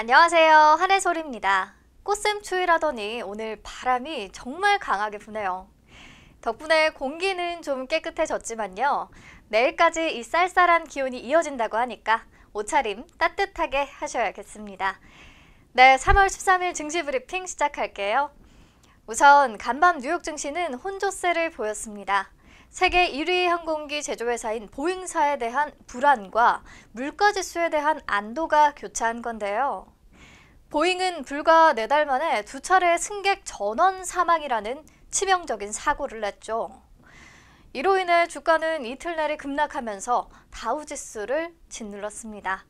안녕하세요. 한해솔입니다. 꽃샘추위라더니 오늘 바람이 정말 강하게 부네요. 덕분에 공기는 좀 깨끗해졌지만요. 내일까지 이 쌀쌀한 기온이 이어진다고 하니까 옷차림 따뜻하게 하셔야겠습니다. 네, 3월 13일 증시 브리핑 시작할게요. 우선 간밤 뉴욕 증시는 혼조세를 보였습니다. 세계 1위 항공기 제조회사인 보잉사에 대한 불안과 물가지수에 대한 안도가 교차한 건데요. 보잉은 불과 4달 만에 2차례 승객 전원 사망이라는 치명적인 사고를 냈죠. 이로 인해 주가는 이틀 내리 급락하면서 다우지수를 짓눌렀습니다.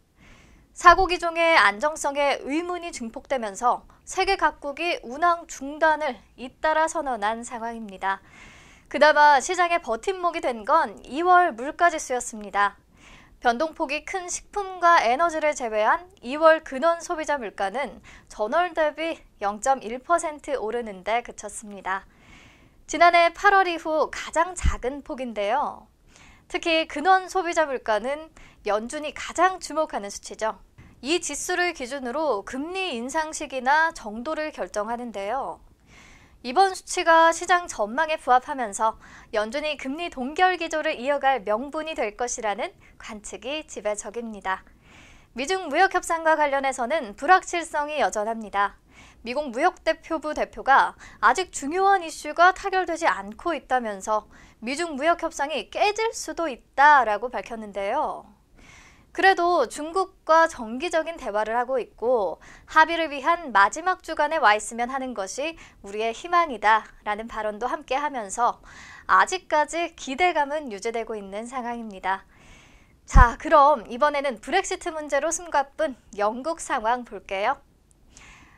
사고 기종의 안정성에 의문이 증폭되면서 세계 각국이 운항 중단을 잇따라 선언한 상황입니다. 그나마 시장의 버팀목이 된 건 2월 물가지수였습니다. 변동폭이 큰 식품과 에너지를 제외한 2월 근원 소비자 물가는 전월 대비 0.1% 오르는 데 그쳤습니다. 지난해 8월 이후 가장 작은 폭인데요. 특히 근원 소비자 물가는 연준이 가장 주목하는 수치죠. 이 지수를 기준으로 금리 인상 시기나 정도를 결정하는데요. 이번 수치가 시장 전망에 부합하면서 연준이 금리 동결 기조를 이어갈 명분이 될 것이라는 관측이 지배적입니다. 미중 무역 협상과 관련해서는 불확실성이 여전합니다. 미국 무역대표부 대표가 아직 중요한 이슈가 타결되지 않고 있다면서 미중 무역 협상이 깨질 수도 있다라고 밝혔는데요. 그래도 중국과 정기적인 대화를 하고 있고 합의를 위한 마지막 주간에 와 있으면 하는 것이 우리의 희망이다라는 발언도 함께 하면서 아직까지 기대감은 유지되고 있는 상황입니다. 자, 그럼 이번에는 브렉시트 문제로 숨가쁜 영국 상황 볼게요.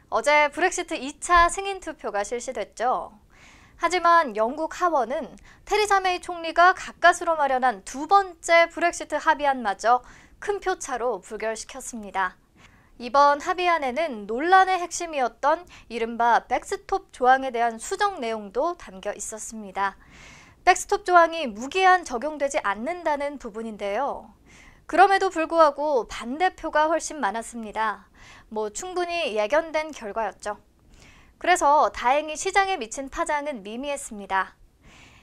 어제 브렉시트 2차 승인 투표가 실시됐죠. 하지만 영국 하원은 테리사 메이 총리가 가까스로 마련한 두 번째 브렉시트 합의안마저 큰 표차로 부결시켰습니다. 이번 합의안에는 논란의 핵심이었던 이른바 백스톱 조항에 대한 수정 내용도 담겨 있었습니다. 백스톱 조항이 무기한 적용되지 않는다는 부분인데요. 그럼에도 불구하고 반대표가 훨씬 많았습니다. 충분히 예견된 결과였죠. 그래서 다행히 시장에 미친 파장은 미미했습니다.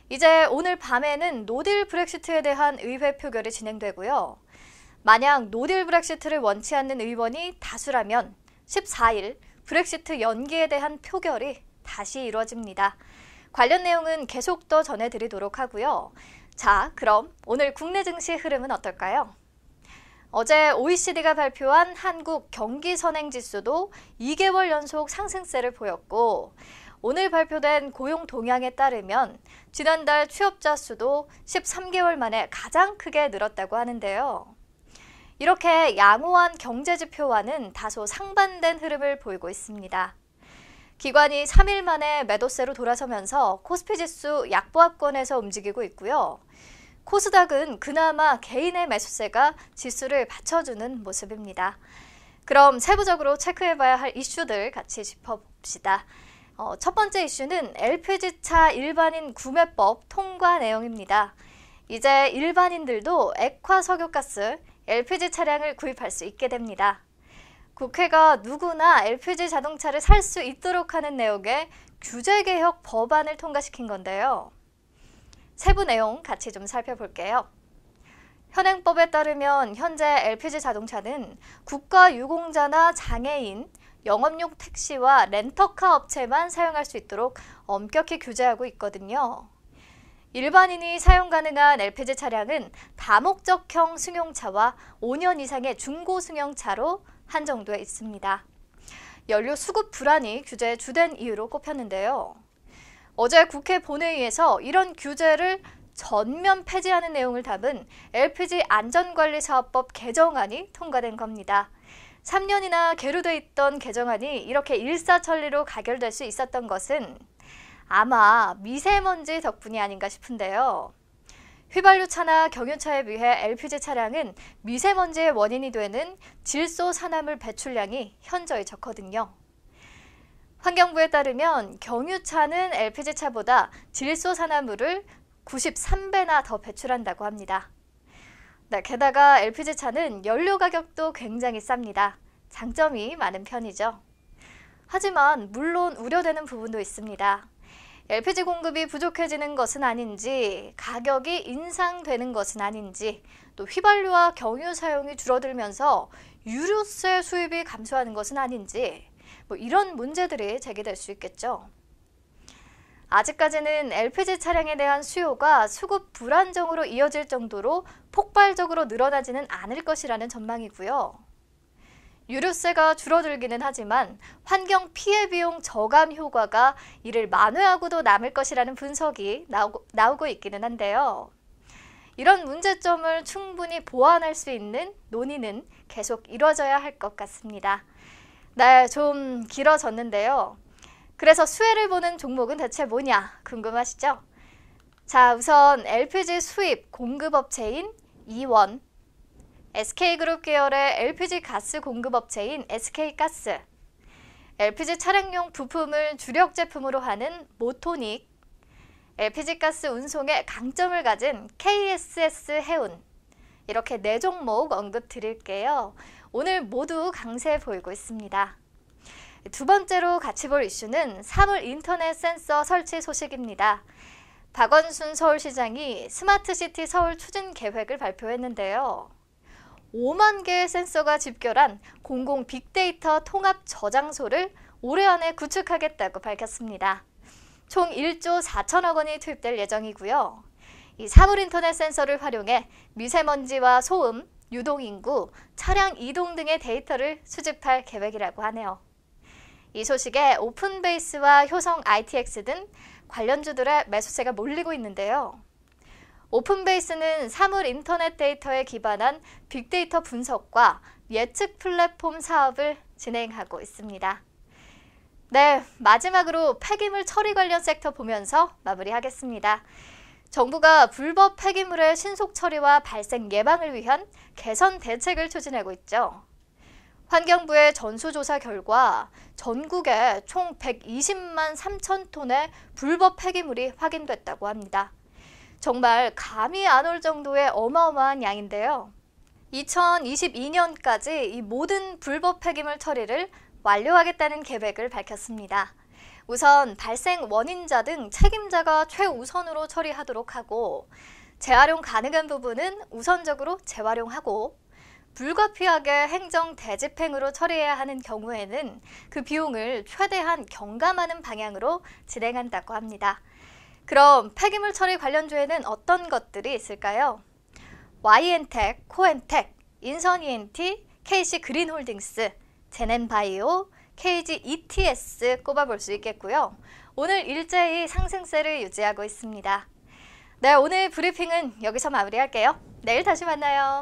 이제 오늘 밤에는 노딜 브렉시트에 대한 의회 표결이 진행되고요. 만약 노딜 브렉시트를 원치 않는 의원이 다수라면 14일 브렉시트 연기에 대한 표결이 다시 이루어집니다. 관련 내용은 계속 더 전해드리도록 하고요. 자, 그럼 오늘 국내 증시 흐름은 어떨까요? 어제 OECD가 발표한 한국 경기선행지수도 2개월 연속 상승세를 보였고 오늘 발표된 고용 동향에 따르면 지난달 취업자 수도 13개월 만에 가장 크게 늘었다고 하는데요. 이렇게 양호한 경제지표와는 다소 상반된 흐름을 보이고 있습니다. 기관이 3일 만에 매도세로 돌아서면서 코스피지수 약보합권에서 움직이고 있고요. 코스닥은 그나마 개인의 매수세가 지수를 받쳐주는 모습입니다. 그럼 세부적으로 체크해봐야 할 이슈들 같이 짚어봅시다. 첫 번째 이슈는 LPG차 일반인 구매법 통과 내용입니다. 이제 일반인들도 액화석유가스, LPG 차량을 구입할 수 있게 됩니다. 국회가 누구나 LPG 자동차를 살 수 있도록 하는 내용의 규제개혁 법안을 통과시킨 건데요. 세부 내용 같이 좀 살펴볼게요. 현행법에 따르면 현재 LPG 자동차는 국가유공자나 장애인, 영업용 택시와 렌터카 업체만 사용할 수 있도록 엄격히 규제하고 있거든요. 일반인이 사용 가능한 LPG 차량은 다목적형 승용차와 5년 이상의 중고 승용차로 한정돼 있습니다. 연료 수급 불안이 규제의 주된 이유로 꼽혔는데요. 어제 국회 본회의에서 이런 규제를 전면 폐지하는 내용을 담은 LPG 안전관리사업법 개정안이 통과된 겁니다. 3년이나 계류돼 있던 개정안이 이렇게 일사천리로 가결될 수 있었던 것은 아마 미세먼지 덕분이 아닌가 싶은데요. 휘발유차나 경유차에 비해 LPG 차량은 미세먼지의 원인이 되는 질소산화물 배출량이 현저히 적거든요. 환경부에 따르면 경유차는 LPG차보다 질소산화물을 93배나 더 배출한다고 합니다. 네, 게다가 LPG차는 연료 가격도 굉장히 쌉니다. 장점이 많은 편이죠. 하지만 물론 우려되는 부분도 있습니다. LPG 공급이 부족해지는 것은 아닌지, 가격이 인상되는 것은 아닌지, 또 휘발유와 경유 사용이 줄어들면서 유류세 수입이 감소하는 것은 아닌지, 이런 문제들이 제기될 수 있겠죠. 아직까지는 LPG 차량에 대한 수요가 수급 불안정으로 이어질 정도로 폭발적으로 늘어나지는 않을 것이라는 전망이고요. 유류세가 줄어들기는 하지만 환경 피해 비용 저감 효과가 이를 만회하고도 남을 것이라는 분석이 나오고 있기는 한데요. 이런 문제점을 충분히 보완할 수 있는 논의는 계속 이루어져야 할 것 같습니다. 네, 좀 길어졌는데요. 그래서 수혜를 보는 종목은 대체 뭐냐 궁금하시죠? 자, 우선 LPG 수입 공급업체인 이원, SK그룹 계열의 LPG 가스 공급업체인 SK가스, LPG 차량용 부품을 주력 제품으로 하는 모토닉, LPG 가스 운송에 강점을 가진 KSS 해운, 이렇게 4종목 언급 드릴게요. 오늘 모두 강세 보이고 있습니다. 두 번째로 같이 볼 이슈는 사물 인터넷 센서 설치 소식입니다. 박원순 서울시장이 스마트시티 서울 추진 계획을 발표했는데요. 5만 개의 센서가 집결한 공공 빅데이터 통합 저장소를 올해 안에 구축하겠다고 밝혔습니다. 총 1조 4천억 원이 투입될 예정이고요. 이 사물인터넷 센서를 활용해 미세먼지와 소음, 유동인구, 차량 이동 등의 데이터를 수집할 계획이라고 하네요. 이 소식에 오픈베이스와 효성 ITX 등 관련주들의 매수세가 몰리고 있는데요. 오픈베이스는 사물 인터넷 데이터에 기반한 빅데이터 분석과 예측 플랫폼 사업을 진행하고 있습니다. 네, 마지막으로 폐기물 처리 관련 섹터 보면서 마무리하겠습니다. 정부가 불법 폐기물의 신속 처리와 발생 예방을 위한 개선 대책을 추진하고 있죠. 환경부의 전수조사 결과 전국에 총 120만 3천 톤의 불법 폐기물이 확인됐다고 합니다. 정말 감이 안 올 정도의 어마어마한 양인데요. 2022년까지 이 모든 불법 폐기물 처리를 완료하겠다는 계획을 밝혔습니다. 우선 발생 원인자 등 책임자가 최우선으로 처리하도록 하고, 재활용 가능한 부분은 우선적으로 재활용하고, 불가피하게 행정 대집행으로 처리해야 하는 경우에는 그 비용을 최대한 경감하는 방향으로 진행한다고 합니다. 그럼 폐기물 처리 관련주에는 어떤 것들이 있을까요? YN텍, 코엔텍, 인선ENT, KC그린홀딩스, 제넨바이오, KG ETS 꼽아볼 수 있겠고요. 오늘 일제히 상승세를 유지하고 있습니다. 네, 오늘 브리핑은 여기서 마무리할게요. 내일 다시 만나요.